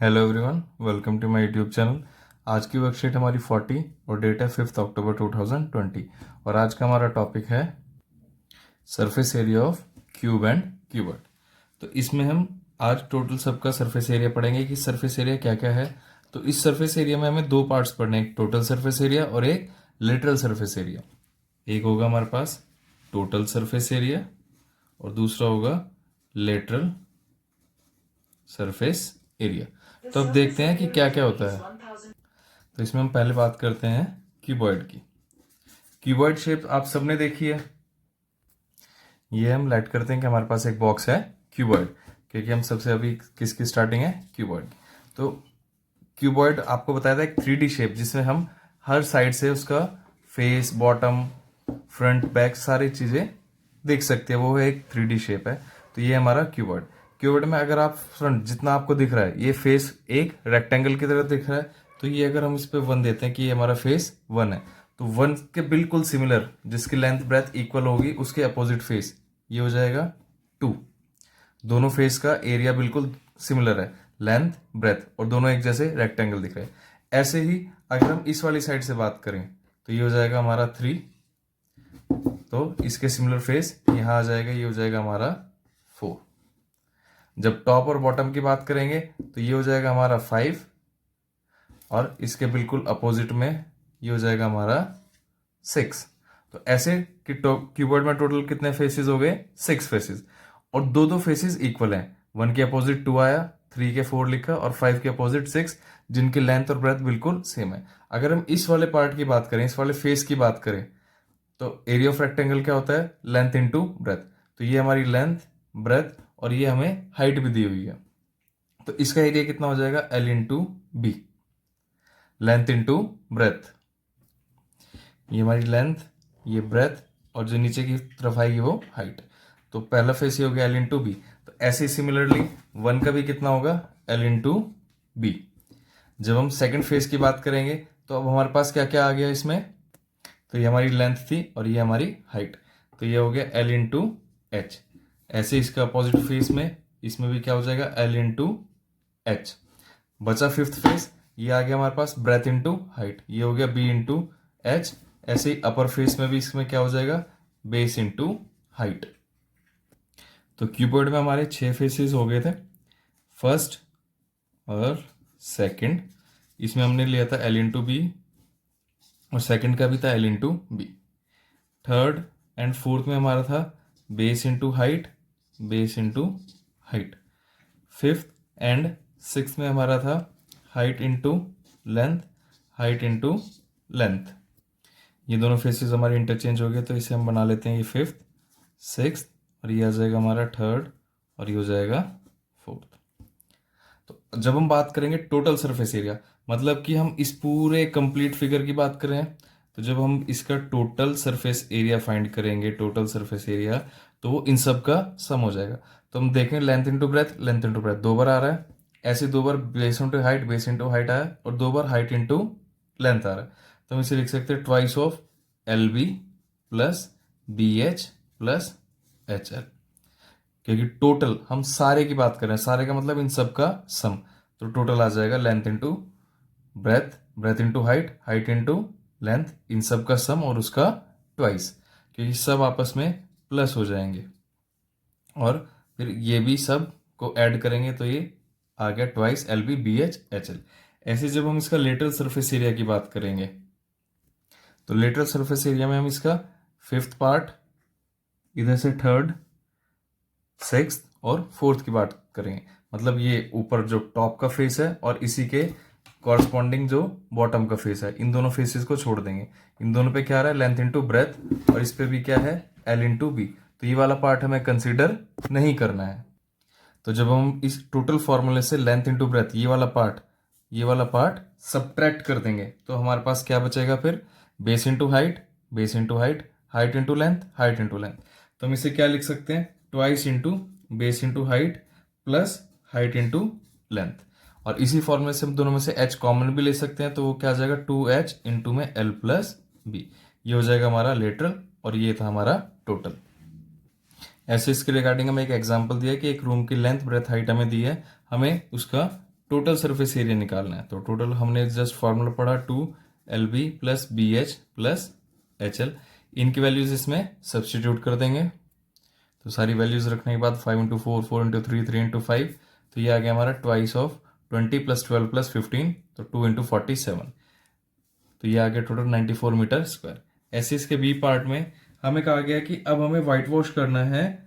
Hello everyone, welcome to my YouTube channel. आज की worksheet हमारी 40 और डेट है 5 अक्टूबर 2020 और आज का हमारा टॉपिक है surface area of cube and cuboid. तो इसमें हम आज टोटल सबका सरफेस एरिया पढ़ेंगे कि सरफेस एरिया क्या क्या है। तो इस सरफेस एरिया में हमें दो पार्ट्स पढ़ने हैं, एक टोटल सरफेस एरिया और एक लेटरल सरफेस एरिया। एक होगा हमारे पास टोटल सरफेस एरिया और दूसरा होगा लेटरल सरफेस एरिया। तो अब देखते हैं कि क्या क्या होता है। तो इसमें हम पहले बात करते हैं क्यूबॉइड की। क्यूबॉइड शेप आप सबने देखी है। ये हम लाइट करते हैं कि हमारे पास एक बॉक्स है क्यूबॉइड, क्योंकि हम सबसे अभी किसकी स्टार्टिंग है, क्यूबॉइड की। तो क्यूबॉइड आपको बताया था एक 3D शेप, जिसमें हम हर साइड से उसका फेस, बॉटम, फ्रंट, बैक सारी चीजें देख सकते हैं। वो है एक 3D शेप है। तो ये हमारा क्यूबॉइड। क्यूबॉइड में अगर आप फ्रंट जितना आपको दिख रहा है, ये फेस एक रेक्टेंगल की तरह दिख रहा है। तो ये अगर हम इस पे 1 देते हैं कि ये हमारा फेस 1 है, तो 1 के बिल्कुल सिमिलर जिसकी लेंथ ब्रेथ इक्वल होगी, उसके अपोजिट फेस ये हो जाएगा 2। दोनों फेस का एरिया बिल्कुल सिमिलर है, लेंथ ब्रेथ, और दोनों एक जैसे रेक्टेंगल दिख रहे हैं। ऐसे ही अगर हम इस वाली साइड से बात करें तो ये हो जाएगा हमारा 3। तो इसके सिमिलर फेस यहां आ जाएगा, ये हो जाएगा हमारा 4। जब टॉप और बॉटम की बात करेंगे तो ये हो जाएगा हमारा 5, और इसके बिल्कुल अपोजिट में ये हो जाएगा हमारा 6। तो ऐसे कि कीबोर्ड में टोटल कितने फेसेस हो गए, 6 फेसेस, और दो दो फेसेस इक्वल हैं। 1 के अपोजिट 2 आया, 3 के 4 लिखा, और 5 के अपोजिट 6, जिनकी लेंथ और ब्रेथ बिल्कुल सेम है। अगर हम इस वाले पार्ट की बात करें, इस वाले फेस की बात करें, तो एरिया ऑफ रेक्टेंगल क्या होता है, लेंथ इंटू ब्रेथ। तो ये हमारी लेंथ, ब्रेथ, और ये हमें हाइट भी दी हुई है। तो इसका एरिया कितना हो जाएगा, L into B, length into breadth. ये हमारी लेंथ, ये ब्रेथ, और जो नीचे की तरफ आएगी वो हाइट। तो पहला फेस ये हो गया L इंटू बी। तो ऐसे सिमिलरली 1 का भी कितना होगा, L इंटू बी। जब हम सेकंड फेस की बात करेंगे तो अब हमारे पास क्या क्या आ गया इसमें, तो ये हमारी लेंथ थी और ये हमारी हाइट। तो ये हो गया L इंटू एच। ऐसे इसका अपोजिट फेस में इसमें भी क्या हो जाएगा, L इंटू एच। बचा फिफ्थ फेस, ये आ गया हमारे पास ब्रेथ इंटू हाइट, ये हो गया B इंटू एच। ऐसे ही अपर फेस में भी इसमें क्या हो जाएगा, बेस इंटू हाइट। तो क्यूबॉइड में हमारे 6 फेसेस हो गए थे, फर्स्ट और सेकंड। इसमें हमने लिया था L इंटू बी, और सेकंड का भी था L into B. Third and fourth में हमारा था base into height, base into height. Fifth and six में हमारा था height into length, height into length. ये दोनों फेसेस हमारे इंटरचेंज हो गए, तो इसे हम बना लेते हैं, ये फिफ्थ, सिक्स्थ, और ये आ जाएगा हमारा थर्ड, और ये हो जाएगा फोर्थ। तो जब हम बात करेंगे टोटल सरफेस एरिया, मतलब कि हम इस पूरे कंप्लीट फिगर की बात कर रहे हैं, तो जब हम इसका टोटल सरफेस एरिया फाइंड करेंगे, टोटल सरफेस एरिया, तो वो इन सब का सम हो जाएगा। तो हम देखें length into breadth, length into breadth 2 बार आ रहा है, ऐसे 2 बार base into height, base into height आया, और 2 बार हाइट इंटू लेंथ आ रहा है। तो हम इसे लिख सकते हैं twice of L B plus B H plus H L, क्योंकि टोटल हम सारे की बात कर रहे हैं, सारे का मतलब इन सब का सम। तो टोटल आ जाएगा length into breadth, breadth into height, height into length, इन सब का सम और उसका ट्वाइस, क्योंकि सब आपस में प्लस हो जाएंगे। और फिर ये भी सब को ऐड करेंगे तो ये आ गया twice L B B H H L. ऐसे जब हम इसका लेटरल सरफेस एरिया की बात करेंगे, तो लेटरल सरफेस एरिया में हम इसका फिफ्थ पार्ट, इधर से थर्ड, सिक्स्थ और फोर्थ की बात करेंगे। मतलब ये ऊपर जो टॉप का फेस है और इसी के कॉरस्पॉन्डिंग जो बॉटम का फेस है, इन दोनों फेसेस को छोड़ देंगे। इन दोनों पे क्या आ रहा है, लेंथ इंटू ब्रेथ, और इस पे भी क्या है, एल इंटू बी। तो ये वाला पार्ट हमें कंसिडर नहीं करना है। तो जब हम इस टोटल फॉर्मूले से लेंथ इंटू ब्रेथ, ये वाला पार्ट सब्ट्रैक्ट कर देंगे, तो हमारे पास क्या बचेगा फिर, base into height, base into height, height into length, height into length. तो हम इसे क्या लिख सकते हैं, twice into base into height plus height into length. और इसी फॉर्मूले से हम दोनों में से h कॉमन भी ले सकते हैं, तो वो क्या आ जाएगा, 2h इंटू में l प्लस बी। ये हो जाएगा हमारा लेटरल, और ये था हमारा टोटल। ऐसे इसके रिगार्डिंग हमें एक एग्जांपल दिया कि एक रूम की लेंथ, ब्रेथ, हाइट हमें दी है, हमें उसका टोटल सरफेस एरिया निकालना है। तो टोटल हमने जस्ट फॉर्मूला पढ़ा 2LB plus BH plus HL, इनकी वैल्यूज इसमें सब्स्टिट्यूट कर देंगे। तो सारी वैल्यूज रखने के बाद 5 इंटू 4, 4 इंटू 3, 3 इंटू 5, तो ये आ गया हमारा ट्वाइस ऑफ 20 प्लस 12 प्लस 15, तो 2 इंटू 47, तो ये आ गया टोटल 94 मीटर स्क्वायर। ऐसे इसके बी पार्ट में हमें कहा गया कि अब हमें वाइट वॉश करना है,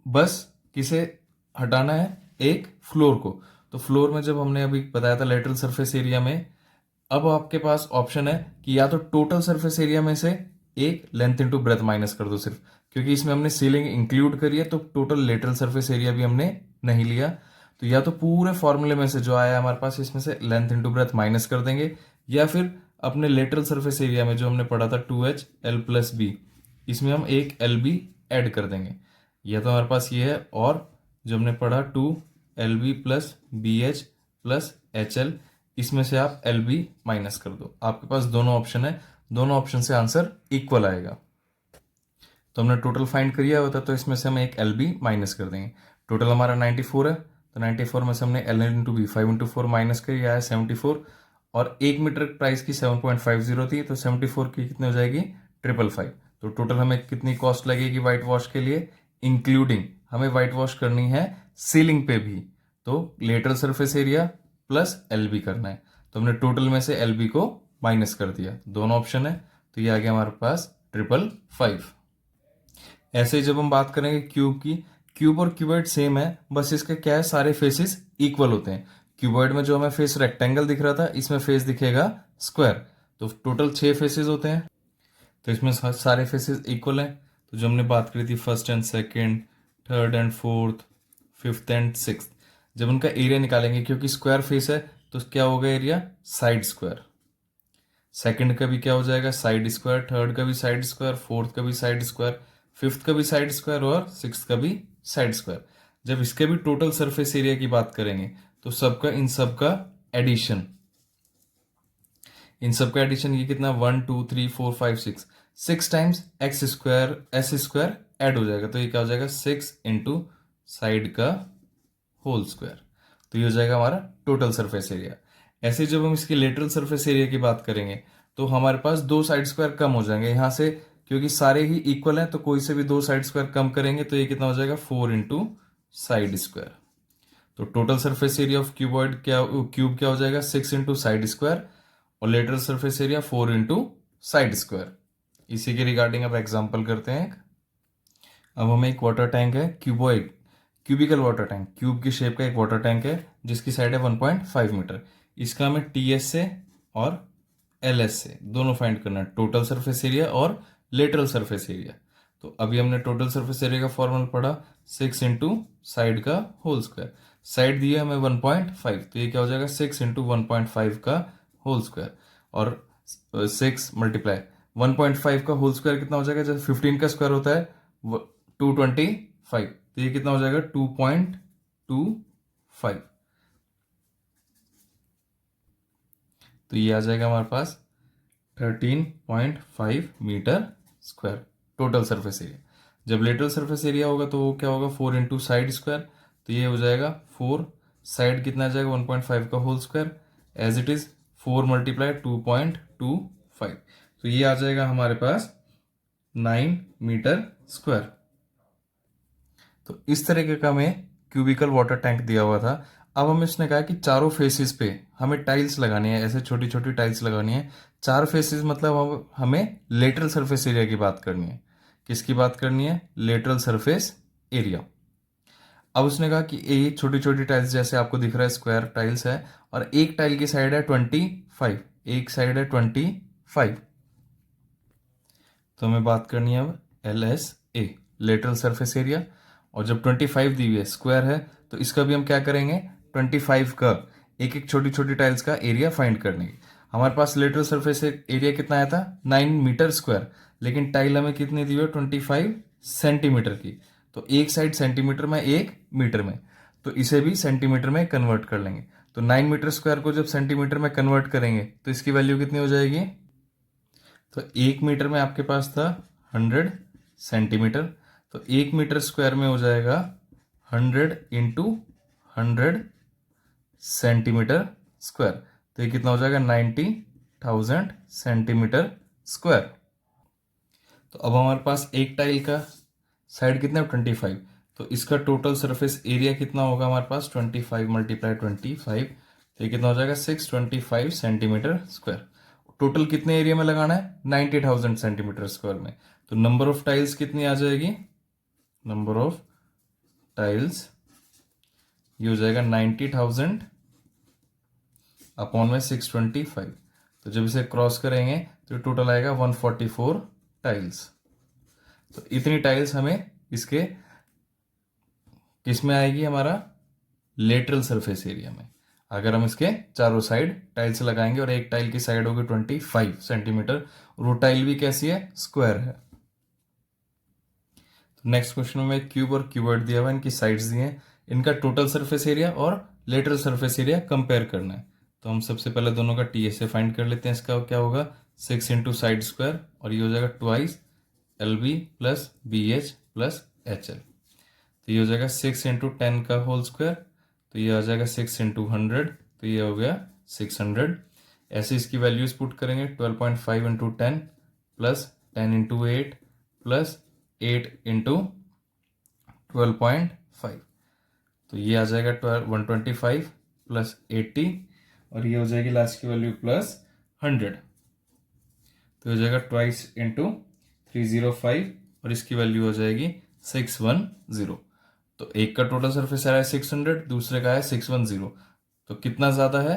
बस किसे हटाना है, एक फ्लोर को। तो फ्लोर में जब हमने अभी बताया था लेटरल सरफेस एरिया में, अब आपके पास ऑप्शन है कि या तो टोटल सरफेस एरिया में से एक लेंथ इंटू ब्रेथ माइनस कर दो सिर्फ, क्योंकि इसमें हमने सीलिंग इंक्लूड करी है तो टोटल लेटरल सरफेस एरिया भी हमने नहीं लिया। तो या तो पूरे फॉर्मूले में से जो आया हमारे पास इसमें से लेंथ इंटू ब्रेथ माइनस कर देंगे, या फिर अपने लेटरल सरफेस एरिया में जो हमने पढ़ा था 2HL प्लस B, इसमें हम एक LB ऐड कर देंगे। यह तो हमारे पास ये है, और जो हमने पढ़ा 2LB plus BH plus HL, इसमें से आप LB माइनस कर दो। आपके पास दोनों ऑप्शन है, दोनों ऑप्शन से आंसर इक्वल आएगा। तो हमने टोटल फाइंड किया होता, तो इसमें से हम एक LB माइनस कर देंगे। टोटल हमारा 94 है, तो 94 में से हमने L into B 5 into 4 minus किया है 74, और 1 मीटर प्राइस की 7.50 थी, तो 74 की कितनी हो जाएगी 555। तो टोटल हमें कितनी कॉस्ट लगेगी वाइट वॉश के लिए, इंक्लूडिंग हमें वाइट वॉश करनी है सीलिंग पे भी, तो lateral surface area plus LB करना है। तो हमने टोटल में से LB को माइनस कर दिया, दोनों ऑप्शन है, तो ये आ गया हमारे पास 555। ऐसे ही जब हम बात करेंगे क्यूब की, क्यूब और क्यूबॉइड सेम है, बस इसके क्या है, सारे फेसेस इक्वल होते हैं। क्यूबॉइड में जो हमें फेस रेक्टेंगल दिख रहा था, इसमें फेस दिखेगा स्क्वायर। तो टोटल 6 फेसेस होते हैं, तो इसमें सारे फेसेस इक्वल हैं। तो जो हमने बात करी थी first and second, third and fourth, fifth and sixth, जब उनका एरिया निकालेंगे, क्योंकि स्क्वायर फेस है तो क्या होगा एरिया, साइड स्क्वायर। सेकंड का भी क्या हो जाएगा, साइड स्क्वायर। थर्ड का भी साइड स्क्वायर, फोर्थ का भी साइड स्क्वायर, फिफ्थ का भी साइड स्क्वायर, और सिक्स्थ का भी साइड स्क्वायर। जब इसके भी टोटल सरफेस एरिया की बात करेंगे, तो सबका इन सबका एडिशन, इन सबका एडिशन ये कितना 1 2 3 4 5 6, 6 times x square S square add हो जाएगा। तो ये क्या हो जाएगा 6 इंटू साइड का होल स्क्वायर। तो ये हो जाएगा हमारा टोटल सरफेस एरिया। ऐसे जब हम इसकी लेटरल सरफेस एरिया की बात करेंगे, तो हमारे पास 2 साइड स्क्वायर कम हो जाएंगे यहाँ से, क्योंकि सारे ही इक्वल हैं, तो कोई से भी 2 साइड स्क्वायर कम करेंगे, तो ये कितना हो जाएगा 4 इंटू साइड स्क्वायर। तो total surface area of cube क्या हो जाएगा 6 इंटू साइड स्क्वायर, और lateral surface area 4 into side square. इसी के रिगार्डिंग अब एग्जाम्पल करते हैं। अब हमें एक वाटर टैंक है, क्यूबिकल वाटर टैंक, क्यूब की शेप का एक वाटर टैंक है, जिसकी साइड है 1.5 मीटर। इसका हमें TS से और LS से दोनों फाइंड करना है, टोटल सरफेस एरिया और लेटरल सरफेस एरिया। तो अभी हमने टोटल सरफेस एरिया का फॉर्मूला पढ़ा 6 इंटू साइड का होल स्क्वायर। साइड दिया हमें 1.5, तो ये क्या हो जाएगा 6 इंटू 1.5 का होल स्क्वायर, और 6 मल्टीप्लाई 1.5 का होल स्क्वायर कितना हो जाएगा, जब 15 का स्क्वायर होता है 225, तो ये कितना हो जाएगा 2.25। तो ये आ जाएगा हमारे पास 13.5 metre square total surface area. जब लेटरल सरफेस एरिया होगा तो वो क्या होगा 4 इंटू साइड स्क्वायर, तो ये हो जाएगा 4, साइड कितना आ जाएगा 1.5 का whole square, as it is 4 multiply 2.25, तो ये आ जाएगा हमारे पास 9 मीटर स्क्वायर। तो इस तरीके का हमें क्यूबिकल वाटर टैंक दिया हुआ था। अब हमें इसने कहा कि चारों फेसेस पे हमें टाइल्स लगानी है, ऐसे छोटी छोटी टाइल्स लगानी है। 4 फेसेस मतलब हमें लेटरल सरफेस एरिया की बात करनी है। किसकी बात करनी है, लेटरल सरफेस एरिया। अब उसने कहा कि ये छोटी छोटी टाइल्स जैसे आपको दिख रहा है स्क्वायर टाइल्स है, और एक टाइल की साइड है 25, एक साइड है 25। तो हमें बात करनी है अब LSA, लेटरल सरफेस एरिया। और जब 25 दी हुई है, स्क्वायर है, तो इसका भी हम क्या करेंगे 25 का एक एक छोटी छोटी टाइल्स का एरिया फाइंड करने की। हमारे पास लेटरल सरफेस एरिया कितना आया था 9 मीटर स्क्वायर, लेकिन टाइल हमें कितनी दी हुई है 25 सेंटीमीटर की। तो एक साइड सेंटीमीटर में, एक मीटर में, तो इसे भी सेंटीमीटर में कन्वर्ट कर लेंगे। तो 9 मीटर स्क्वायर को जब सेंटीमीटर में कन्वर्ट करेंगे, तो इसकी वैल्यू कितनी हो जाएगी, तो 1 मीटर में आपके पास था 100 सेंटीमीटर, तो 1 मीटर स्क्वायर में हो जाएगा 100 इंटू 100 सेंटीमीटर स्क्वायर। तो ये कितना हो जाएगा 90,000 सेंटीमीटर स्क्वायर। तो अब हमारे पास एक टाइल का साइड कितना है 25, तो इसका टोटल सरफेस एरिया कितना होगा हमारे पास 25 मल्टीप्लाई 25, तो ये कितना हो जाएगा 625 सेंटीमीटर स्क्वायर। टोटल कितने एरिया में लगाना है 90,000 सेंटीमीटर स्क्वायर में। तो नंबर ऑफ टाइल्स कितनी आ जाएगी, नंबर ऑफ टाइल्स ये हो जाएगा 90,000 अपॉन में 625। तो जब इसे क्रॉस करेंगे तो टोटल आएगा 144 टाइल्स। तो इतनी टाइल्स हमें इसके किस में आएगी, हमारा लेटरल सरफेस एरिया में। अगर हम इसके चारों साइड टाइल्स लगाएंगे और एक टाइल की साइड होगी 25 सेंटीमीटर और वो टाइल भी कैसी है, स्क्वायर है। तो नेक्स्ट क्वेश्चन में क्यूब और क्यूबॉइड दिया हुआ है, इनकी साइड्स दी हैं, इनका टोटल सरफेस एरिया और लेटरल सरफेस एरिया कंपेयर करना है। तो हम सबसे पहले दोनों का टीएसए फाइंड कर लेते हैं। इसका क्या होगा 6 इंटू साइड स्क्वायर और ये हो जाएगा twice LB plus BH plus HL। तो ये हो जाएगा 6 इंटू 10 का होल स्क्वायर, तो ये आ जाएगा 6 इंटू 100, तो ये हो गया 600। ऐसे इसकी वैल्यूज पुट करेंगे 12.5 into 10 plus 10 into 8 plus 8 into 12.5, तो ये आ जाएगा 125 प्लस 80 और ये हो जाएगी लास्ट की वैल्यू प्लस 100, तो हो जाएगा ट्वाइस इंटू 305 और इसकी वैल्यू हो जाएगी 610। तो एक का टोटल सरफेस एरिया है 600, दूसरे का है 610, तो कितना ज्यादा है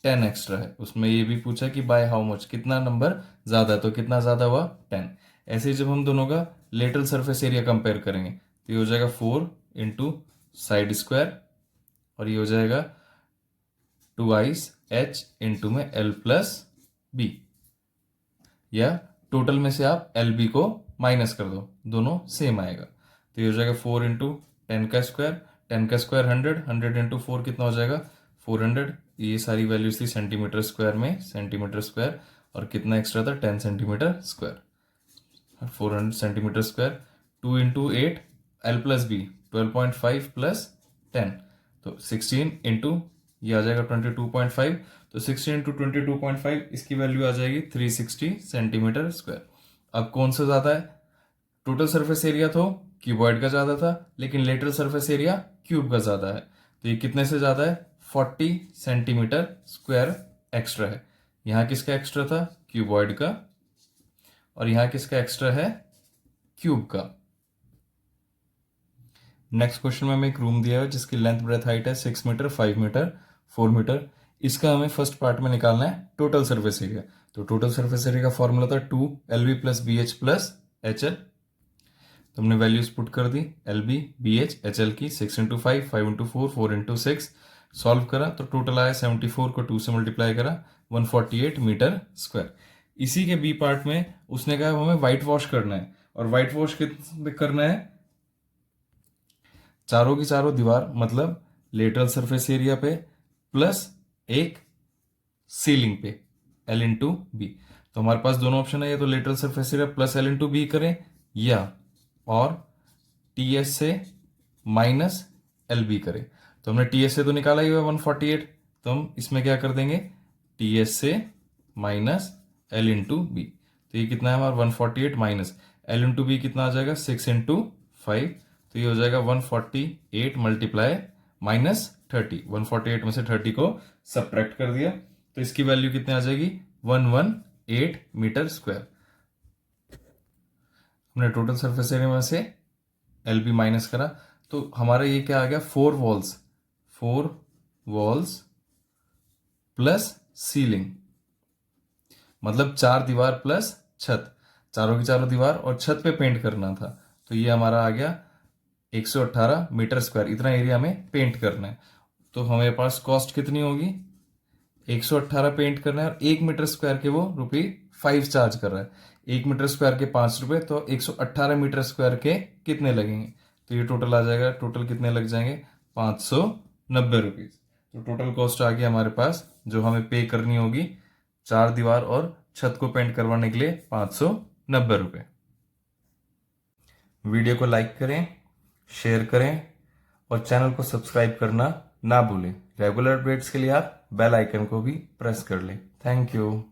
10 एक्स्ट्रा है। उसमें ये भी पूछा कि बाय हाउ मच, कितना नंबर ज्यादा है, तो कितना ज्यादा हुआ 10। ऐसे ही जब हम दोनों का लेटरल सरफेस एरिया कंपेयर करेंगे तो ये हो जाएगा 4 इंटू साइड स्क्वायर और ये हो जाएगा ट्वाइस H इंटू में L प्लस B, या टोटल में से आप LB को माइनस कर दो, दोनों सेम आएगा। तो ये हो जाएगा 4 इंटू 10 का स्क्वायर, 10 का स्क्वायर 100, 100 इंटू 4 कितना हो जाएगा 400। ये सारी वैल्यूज थी सेंटीमीटर स्क्वायर में, सेंटीमीटर स्क्वायर और कितना एक्स्ट्रा था 10 centimetre square, 400 centimetre square. 2 into 8 L plus B 12.5 plus 10, तो 16 इंटू ये आ जाएगा 22.5, तो 16 इंटू 22.5 इसकी वैल्यू आ जाएगी 360 सेंटीमीटर स्क्वायर। अब कौन सा ज्यादा है, टोटल सरफेस एरिया तो क्यूबॉइड का ज्यादा था लेकिन लेटरल सरफेस एरिया क्यूब का ज्यादा है, तो ये कितने से ज्यादा है 40 सेंटीमीटर स्क्वायर एक्स्ट्रा है। यहां किसका एक्स्ट्रा था क्यूबॉइड का और यहां किसका एक्स्ट्रा है क्यूब का। नेक्स्ट क्वेश्चन में हमें एक रूम दिया है जिसकी लेंथ ब्रेथ हाइट है 6 मीटर 5 मीटर 4 मीटर। इसका हमें फर्स्ट पार्ट में निकालना है टोटल सरफेस एरिया। तो टोटल सरफेस एरिया का फॉर्मूला था 2LB plus BH plus HL। तो हमने वैल्यूज पुट कर दी LB BH HL की 6 इंटू 5 5 इंटू 4 4 इंटू 6, सॉल्व करा तो टोटल आया 74 को 2 से मल्टीप्लाई करा 148 मीटर स्क्वायर। इसी के बी पार्ट में उसने कहा हमें व्हाइट वॉश करना है, और व्हाइट वॉश करना है चारों की चारों दीवार, मतलब लेटरल सरफेस एरिया पे प्लस एक सीलिंग पे L इंटू बी। तो हमारे पास दोनों ऑप्शन है, या तो lateral surface area plus L into B करें या और TS से माइनस LB करें। तो हमने TS से तो निकाला ही हुआ 148, तो हम इसमें क्या कर देंगे TS से माइनस L इंटू बी। तो ये कितना है हमारा 148 माइनस L इंटू बी कितना आ जाएगा 6 इंटू 5, तो ये हो जाएगा 148 मल्टीप्लाई माइनस 30, 148 में से 30 को सब्ट्रैक्ट कर दिया तो इसकी वैल्यू कितनी आ जाएगी 118 मीटर स्क्वायर। हमने टोटल सरफेस एरिया में से LB माइनस करा तो हमारा ये क्या आ गया 4 वॉल्स प्लस सीलिंग, मतलब 4 दीवार प्लस छत, चारों की चारों दीवार और छत पे पेंट करना था। तो ये हमारा आ गया 118 मीटर स्क्वायर, इतना एरिया में पेंट करना है। तो हमारे पास कॉस्ट कितनी होगी 118 पेंट करना है और 1 मीटर स्क्वायर के वो ₹5 चार्ज कर रहा है। 1 मीटर स्क्वायर के 5 रुपए, तो 118 मीटर स्क्वायर के कितने लगेंगे, तो ये टोटल आ जाएगा, टोटल कितने लग जाएंगे 590 रुपीज। तो टोटल कॉस्ट आ गया हमारे पास जो हमें पे करनी होगी 4 दीवार और छत को पेंट करवाने के लिए 590 रुपए। वीडियो को लाइक करें, शेयर करें और चैनल को सब्सक्राइब करना ना भूलें। रेगुलर अपडेट्स के लिए आप बेल आइकन को भी प्रेस कर लें। Thank you.